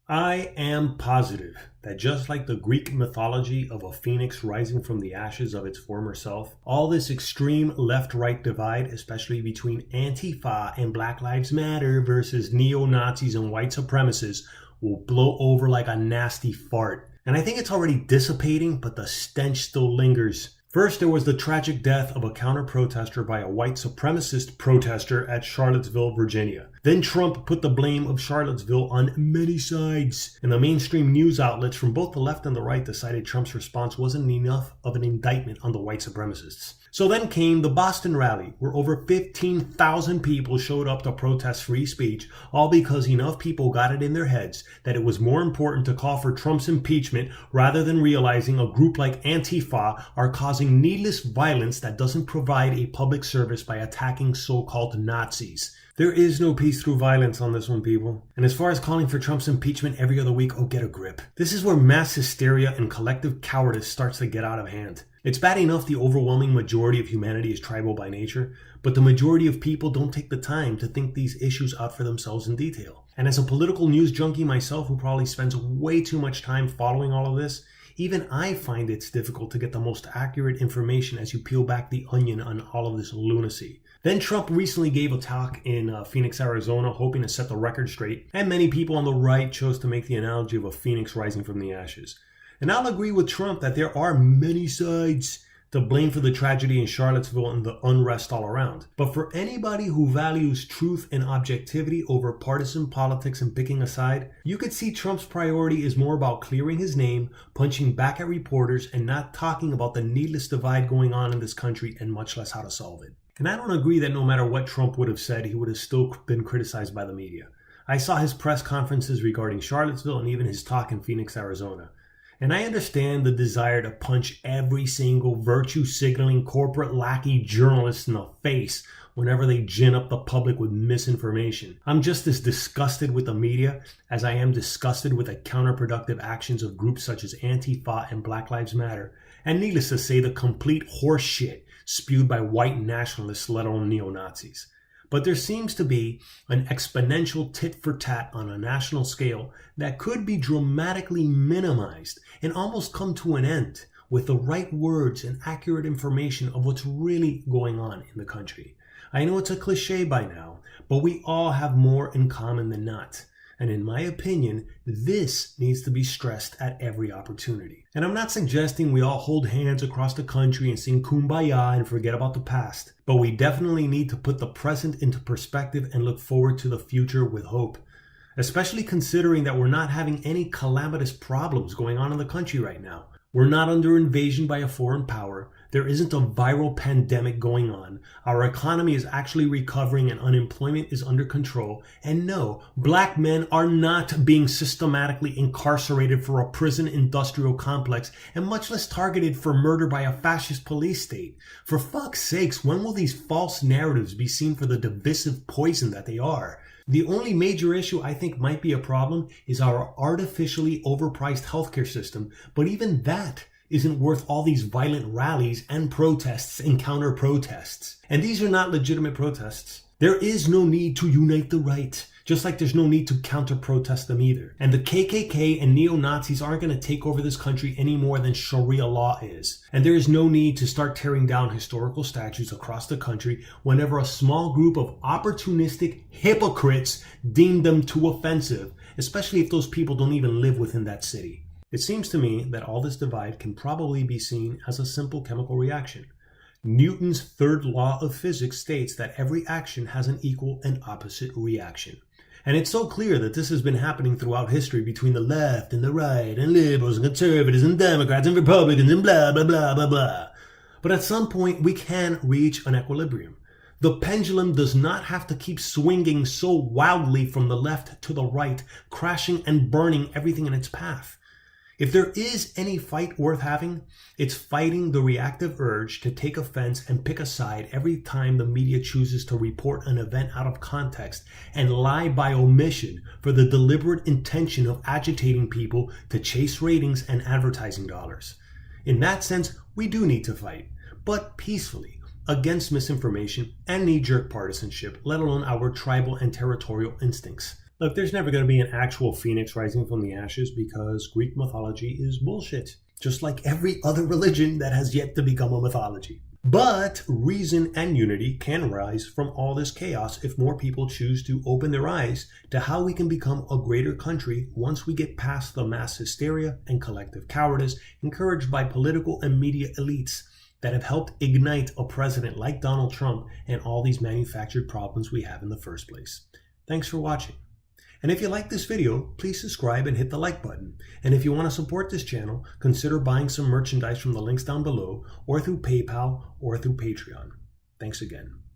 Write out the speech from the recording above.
I am positive that just like the Greek mythology of a phoenix rising from the ashes of its former self, all this extreme left-right divide, especially between Antifa and Black Lives Matter versus neo-Nazis and white supremacists, will blow over like a nasty fart. And I think it's already dissipating, but the stench still lingers. First, there was the tragic death of a counter-protester by a white supremacist protester at Charlottesville, Virginia. Then Trump put the blame of Charlottesville on many sides, and the mainstream news outlets from both the left and the right decided Trump's response wasn't enough of an indictment on the white supremacists. So then came the Boston rally, where over 15,000 people showed up to protest free speech, all because enough people got it in their heads that it was more important to call for Trump's impeachment rather than realizing a group like Antifa are causing needless violence that doesn't provide a public service by attacking so-called Nazis. There is no peace through violence on this one, people. And as far as calling for Trump's impeachment every other week, oh, get a grip. This is where mass hysteria and collective cowardice starts to get out of hand. It's bad enough the overwhelming majority of humanity is tribal by nature, but the majority of people don't take the time to think these issues out for themselves in detail. And as a political news junkie myself who probably spends way too much time following all of this, even I find it's difficult to get the most accurate information as you peel back the onion on all of this lunacy. Then Trump recently gave a talk in Phoenix, Arizona, hoping to set the record straight, and many people on the right chose to make the analogy of a phoenix rising from the ashes. And I'll agree with Trump that there are many sides to blame for the tragedy in Charlottesville and the unrest all around. But for anybody who values truth and objectivity over partisan politics and picking a side, you could see Trump's priority is more about clearing his name, punching back at reporters, and not talking about the needless divide going on in this country and much less how to solve it. And I don't agree that no matter what Trump would have said, he would have still been criticized by the media. I saw his press conferences regarding Charlottesville and even his talk in Phoenix, Arizona. And I understand the desire to punch every single virtue-signaling corporate lackey journalist in the face whenever they gin up the public with misinformation. I'm just as disgusted with the media as I am disgusted with the counterproductive actions of groups such as Antifa and Black Lives Matter, and needless to say, the complete horseshit spewed by white nationalists, let alone neo-Nazis. But there seems to be an exponential tit-for-tat on a national scale that could be dramatically minimized and almost come to an end with the right words and accurate information of what's really going on in the country. I know it's a cliche by now, but we all have more in common than not. And in my opinion, this needs to be stressed at every opportunity. And I'm not suggesting we all hold hands across the country and sing Kumbaya and forget about the past. But we definitely need to put the present into perspective and look forward to the future with hope. Especially considering that we're not having any calamitous problems going on in the country right now. We're not under invasion by a foreign power. There isn't a viral pandemic going on. Our economy is actually recovering and unemployment is under control. And no, black men are not being systematically incarcerated for a prison industrial complex and much less targeted for murder by a fascist police state. For fuck's sakes, when will these false narratives be seen for the divisive poison that they are? The only major issue I think might be a problem is our artificially overpriced healthcare system, but even that isn't worth all these violent rallies and protests and counter-protests. And these are not legitimate protests. There is no need to unite the right, just like there's no need to counter-protest them either. And the KKK and neo-Nazis aren't going to take over this country any more than Sharia law is. And there is no need to start tearing down historical statues across the country whenever a small group of opportunistic hypocrites deem them too offensive, especially if those people don't even live within that city. It seems to me that all this divide can probably be seen as a simple chemical reaction. Newton's third law of physics states that every action has an equal and opposite reaction. And it's so clear that this has been happening throughout history between the left and the right, and liberals and conservatives and Democrats and Republicans and blah, blah, blah, blah, blah. But at some point, we can reach an equilibrium. The pendulum does not have to keep swinging so wildly from the left to the right, crashing and burning everything in its path. If there is any fight worth having, it's fighting the reactive urge to take offense and pick a side every time the media chooses to report an event out of context and lie by omission for the deliberate intention of agitating people to chase ratings and advertising dollars. In that sense, we do need to fight, but peacefully, against misinformation and knee-jerk partisanship, let alone our tribal and territorial instincts. Look, there's never going to be an actual phoenix rising from the ashes because Greek mythology is bullshit, just like every other religion that has yet to become a mythology. But reason and unity can rise from all this chaos if more people choose to open their eyes to how we can become a greater country once we get past the mass hysteria and collective cowardice encouraged by political and media elites that have helped ignite a president like Donald Trump and all these manufactured problems we have in the first place. Thanks for watching. And if you like this video, please subscribe and hit the like button. And if you want to support this channel, consider buying some merchandise from the links down below, or through PayPal, or through Patreon. Thanks again.